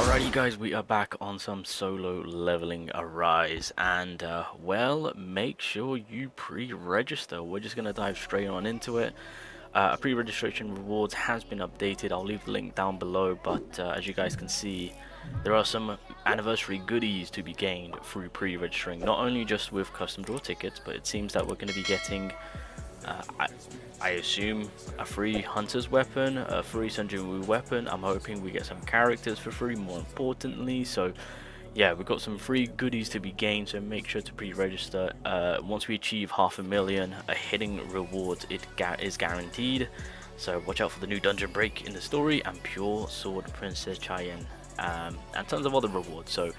Alrighty guys, we are back on some solo leveling Arise, and well, make sure you pre-register. We're just going to dive straight on into it. Pre-registration rewards has been updated. I'll leave the link down below, but as you guys can see, there are some anniversary goodies to be gained through pre-registering, not only just with custom draw tickets, but it seems that we're going to be getting I assume a free hunter's weapon, a free Sanjinwoo weapon. I'm hoping we get some characters for free, more importantly. So yeah, we've got some free goodies to be gained, so make sure to pre-register. Once we achieve 500,000 a hitting reward is guaranteed, so watch out for the new dungeon break in the story and pure sword Princess Cheyenne, and tons of other rewards. So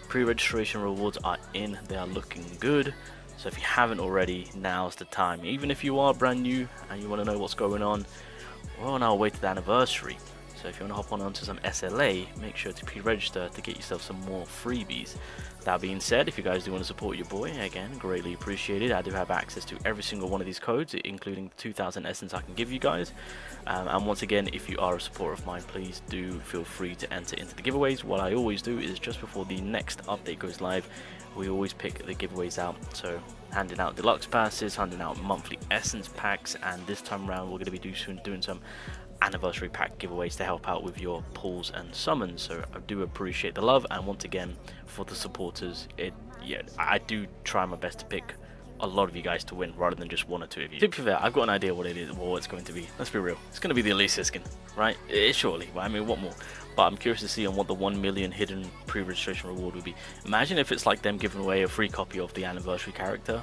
pre-registration rewards are in, they are looking good. So if you haven't already, now's the time. Even if you are brand new and you want to know what's going on, we're on our way to the anniversary. So if you want to hop on onto some SLA, make sure to pre-register to get yourself some more freebies. That being said, if you guys do want to support your boy, again, greatly appreciated. I do have access to every single one of these codes, including the 2,000 essence I can give you guys. And once again, if you are a supporter of mine, please do feel free to enter into the giveaways. What I always do is just before the next update goes live, we always pick the giveaways out. So handing out deluxe passes, handing out monthly essence packs, and this time around we're going to be doing some anniversary pack giveaways to help out with your pulls and summons. So I do appreciate the love, and once again, for the supporters, I do try my best to pick a lot of you guys to win rather than just one or two of you. To be fair, I've got an idea what it is, what it's going to be. Let's be real, it's going to be the Alicia skin, right? Surely, I mean, what more? But I'm curious to see on what the 1 million hidden pre-registration reward would be. Imagine if it's like them giving away a free copy of the anniversary character.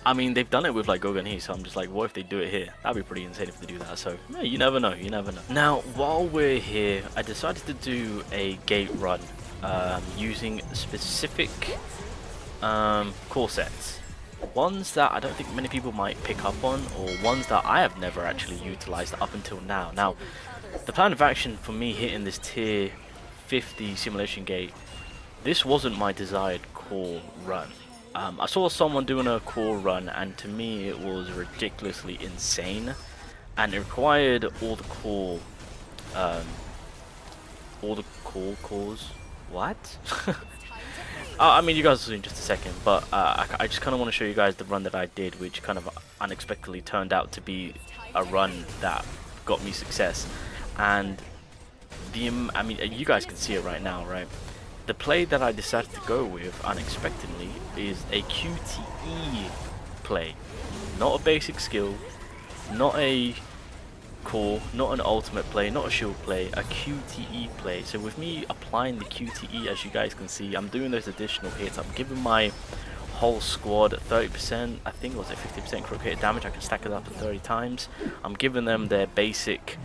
I mean, they've done it with like Gogan He, so I'm just like, what if they do it here? That'd be pretty insane if they do that. So yeah, you never know, you never know. Now, while we're here, I decided to do a gate run using specific core sets. Ones that I don't think many people might pick up on, or ones that I have never actually utilized up until now. Now, the plan of action for me hitting this tier 50 simulation gate, this wasn't my desired core run. I saw someone doing a core run, and to me it was ridiculously insane, and it required all the cores. What? I mean, you guys will see in just a second, but I just kind of want to show you guys the run that I did, which kind of unexpectedly turned out to be a run that got me success. And I mean, you guys can see it right now, right? The play that I decided to go with unexpectedly is a QTE play, not a basic skill, not a core, not an ultimate play, not a shield play, a QTE play. So with me applying the QTE, as you guys can see, I'm doing those additional hits. I'm giving my whole squad 30%, I think, was it 50% critical hit damage. I can stack it up to 30 times. I'm giving them their basic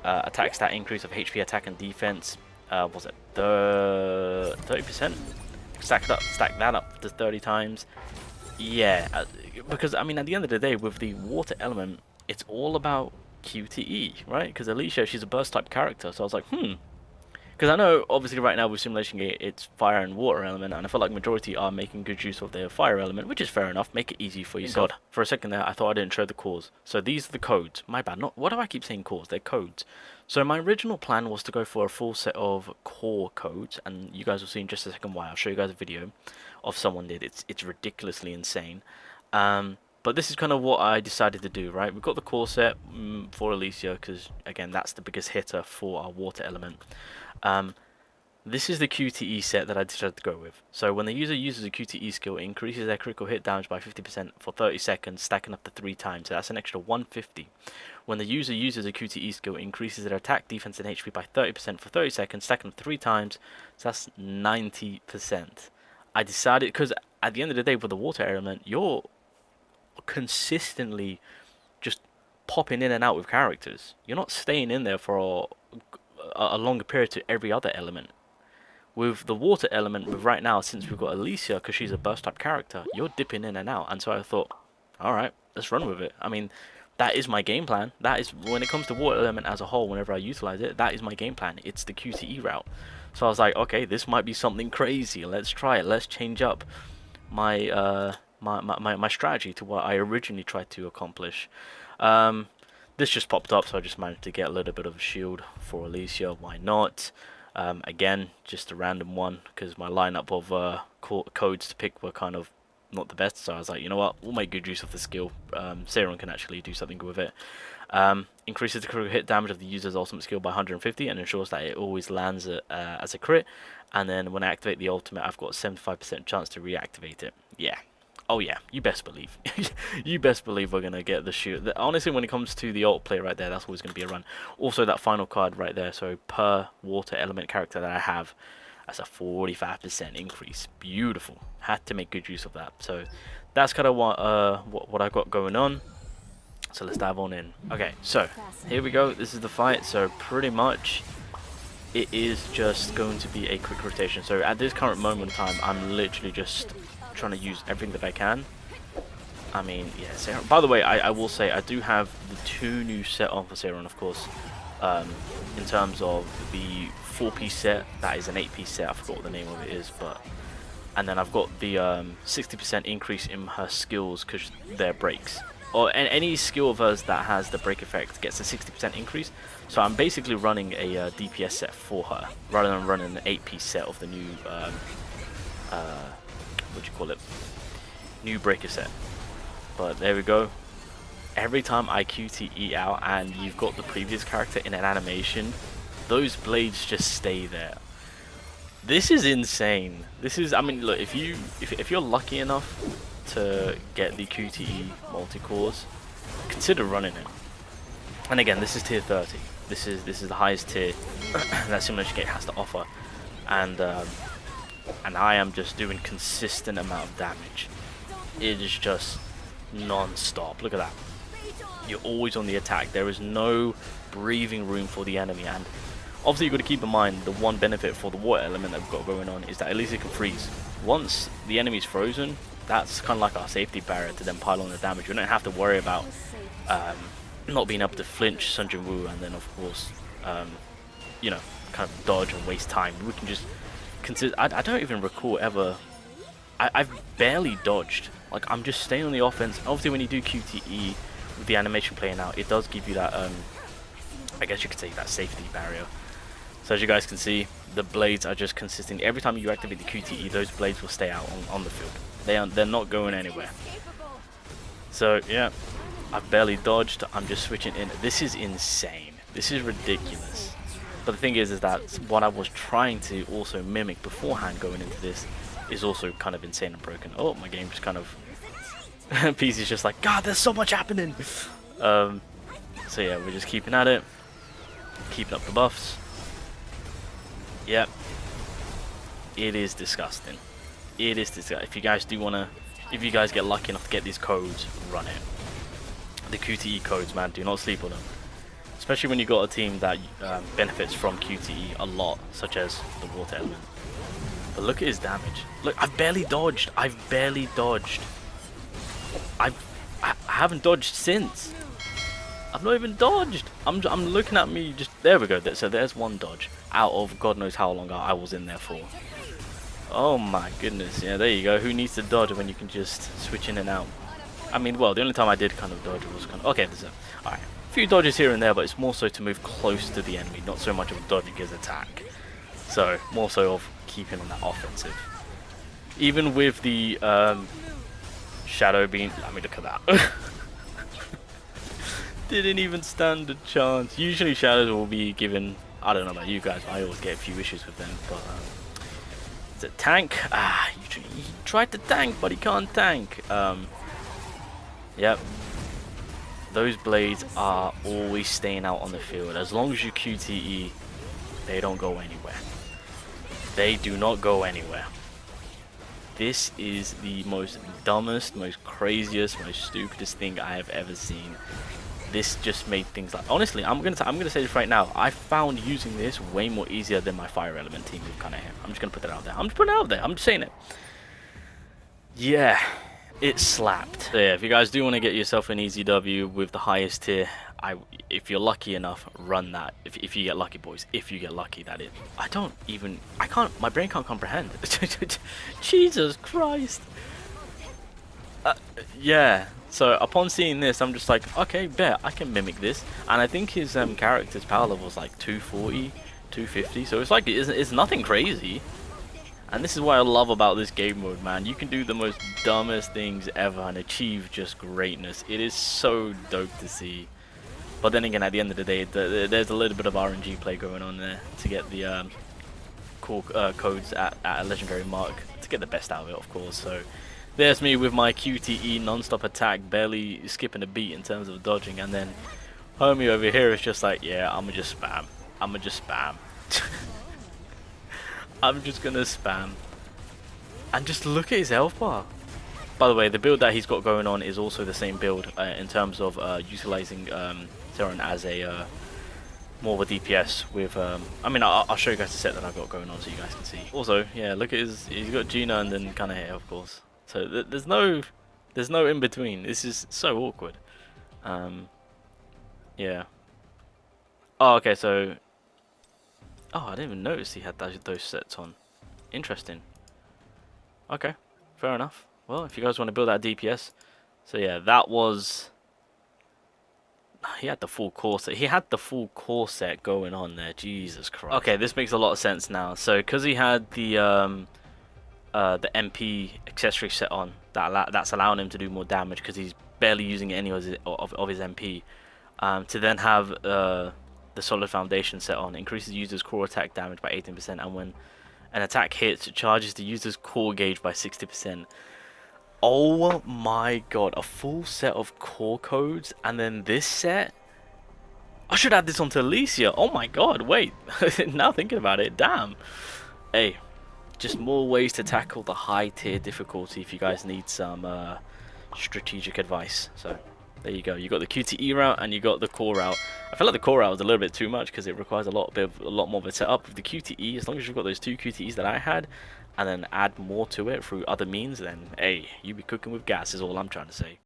attack stat increase of HP, attack, and defense. Was it the 30%? Stack that up to 30 times. Yeah, because I mean, at the end of the day, with the water element, it's all about QTE, right? Because Alicia, she's a burst type character, so I was like, because I know obviously right now with Simulation Gate it's fire and water element, and I feel like majority are making good use of their fire element, which is fair enough. Make it easy for yourself. God, for a second there I thought I didn't show the cores. So these are the codes. My bad. Not, what do I keep saying cores? They're codes. So my original plan was to go for a full set of core codes, and you guys will see in just a second why. I'll show you guys a video of someone did. It's ridiculously insane. But this is kind of what I decided to do, right? We've got the core set for Alicia, because again, that's the biggest hitter for our water element. This is the QTE set that I decided to go with. So when the user uses a QTE skill, it increases their critical hit damage by 50% for 30 seconds, stacking up to 3 times. So that's an extra 150. When the user uses a QTE skill, it increases their attack, defense, and HP by 30% for 30 seconds, stacking up 3 times. So that's 90%. I decided, because at the end of the day, with the water element, you're consistently just popping in and out with characters. You're not staying in there for a longer period to every other element. With the water element, with right now, since we've got Alicia, because she's a burst type character, you're dipping in and out. And so I thought, alright, let's run with it. I mean, that is my game plan. That is, when it comes to water element as a whole, whenever I utilize it, that is my game plan. It's the QTE route. So I was like, okay, this might be something crazy. Let's try it. Let's change up my my strategy to what I originally tried to accomplish. This just popped up, so I just managed to get a little bit of a shield for Alicia. Why not? Again, just a random one because my lineup of codes to pick were kind of not the best, so I was like, you know what, we'll make good use of the skill. Seron can actually do something with it. Increases the critical hit damage of the user's ultimate skill by 150 and ensures that it always lands as a crit. And then when I activate the ultimate, I've got a 75% chance to reactivate it. Yeah. Oh yeah, you best believe. You best believe we're going to get the shoot. Honestly, when it comes to the ult play right there, that's always going to be a run. Also, that final card right there, so per water element character that I have, that's a 45% increase. Beautiful. Had to make good use of that. So that's kind of what I got going on. So let's dive on in. Okay, so here we go. This is the fight. So pretty much it is just going to be a quick rotation. So at this current moment in time, I'm literally just trying to use everything that I can. I mean, yeah, Seron. By the way, I will say I do have the 2 new set on for Seron, of course. In terms of the 4-piece set, that is an 8-piece set. I forgot what the name of it is, but and then I've got the 60% increase in her skills because they're breaks. Or any skill of hers that has the break effect gets a 60% increase. So I'm basically running a DPS set for her rather than running an 8-piece set of the new what you call it, new breaker set. But there we go. Every time I QTE out and you've got the previous character in an animation, those blades just stay there. This is insane. This is, I mean, look, if you're lucky enough to get the QTE multi-cores, consider running it. And again, this is tier 30. This is the highest tier that Simulation Gate has to offer, and I am just doing consistent amount of damage. It is just non-stop. Look at that. You're always on the attack. There is no breathing room for the enemy, and obviously you've got to keep in mind the one benefit for the water element that we've got going on is that at least it can freeze. Once the enemy's frozen, that's kind of like our safety barrier to then pile on the damage. We don't have to worry about not being able to flinch Sun Jin Woo and then of course you know, kind of dodge and waste time. We can just consider. I don't even recall ever. I've barely dodged. Like, I'm just staying on the offense. Obviously, when you do QTE with the animation playing out, it does give you that I guess you could say that safety barrier. So as you guys can see, the blades are just consistent. Every time you activate the QTE, those blades will stay out on the field. They're not going anywhere. So yeah, I've barely dodged. I'm just switching in. This is insane. This is ridiculous. But the thing is that what I was trying to also mimic beforehand going into this is also kind of insane and broken. Oh, my game just kind of PC's just like, God, there's so much happening. So yeah, we're just keeping at it, keeping up the buffs. Yep, it is disgusting. It is disgusting. If you guys do wanna, if you guys get lucky enough to get these codes, run it. The QTE codes, man, do not sleep on them. Especially when you got a team that benefits from QTE a lot, such as the water element. But look at his damage. Look, I've barely dodged. I've barely dodged. I haven't dodged since. I've not even dodged. I'm looking at me just. There we go. So there's one dodge out of God knows how long I was in there for. Oh my goodness. Yeah, there you go. Who needs to dodge when you can just switch in and out? I mean, well, the only time I did kind of dodge was kind of okay. There's all right. Few dodges here and there, but it's more so to move close to the enemy, not so much of dodging his attack. So more so of keeping on that offensive. Even with the shadow being, let me look at that. Didn't even stand a chance. Usually shadows will be given. I don't know about you guys, but I always get a few issues with them. But it's a tank. He tried to tank, but he can't tank. Yep. Those blades are always staying out on the field. As long as you QTE, they don't go anywhere. They do not go anywhere. This is the most dumbest, most craziest, most stupidest thing I have ever seen. This just made things like, honestly, I'm gonna say this right now. I found using this way more easier than my fire element team with kind of him. I'm just gonna put that out there. I'm just putting it out there. I'm just saying it. Yeah. It slapped. So yeah, if you guys do want to get yourself an easy W with the highest tier, if you're lucky enough, run that. If you get lucky, boys. If you get lucky, that is. My brain can't comprehend. Jesus Christ. Yeah. So upon seeing this, I'm just like, okay, bet I can mimic this. And I think his character's power level was like 240, 250. So it's like it's nothing crazy. And this is what I love about this game mode, man. You can do the most dumbest things ever and achieve just greatness. It is so dope to see. But then again, at the end of the day, there's a little bit of RNG play going on there to get the core codes at a legendary mark to get the best out of it, of course. So there's me with my QTE non-stop attack, barely skipping a beat in terms of dodging, and then homie over here is just like, yeah, I'ma just spam. I'ma just spam. I'm just gonna spam. And just look at his health bar. By the way, the build that he's got going on is also the same build in terms of utilizing Terran as a more of a DPS with I mean, I'll show you guys the set that I've got going on so you guys can see. Also, yeah, look at he's got Gina and then kind of here, of course. So there's no in between. This is so awkward. Yeah. Oh, okay, so oh, I didn't even notice he had those sets on. Interesting. Okay, fair enough. Well, if you guys want to build that DPS, so yeah, that was. He had the full core set. He had the full core set going on there. Jesus Christ. Okay, this makes a lot of sense now. So, because he had the MP accessory set on, that's allowing him to do more damage because he's barely using any of his MP. To then have the solid foundation set on increases the user's core attack damage by 18%, and when an attack hits, it charges the user's core gauge by 60%. Oh my god, a full set of core codes, and then this set? I should add this onto Alicia. Oh my god, wait. Now thinking about it, damn. Hey, just more ways to tackle the high tier difficulty if you guys need some strategic advice. So there you go. You got the QTE route and you got the core route. I feel like the core route was a little bit too much because it requires a lot more of a setup. With the QTE, as long as you've got those 2 QTEs that I had, and then add more to it through other means, then hey, you be cooking with gas is all I'm trying to say.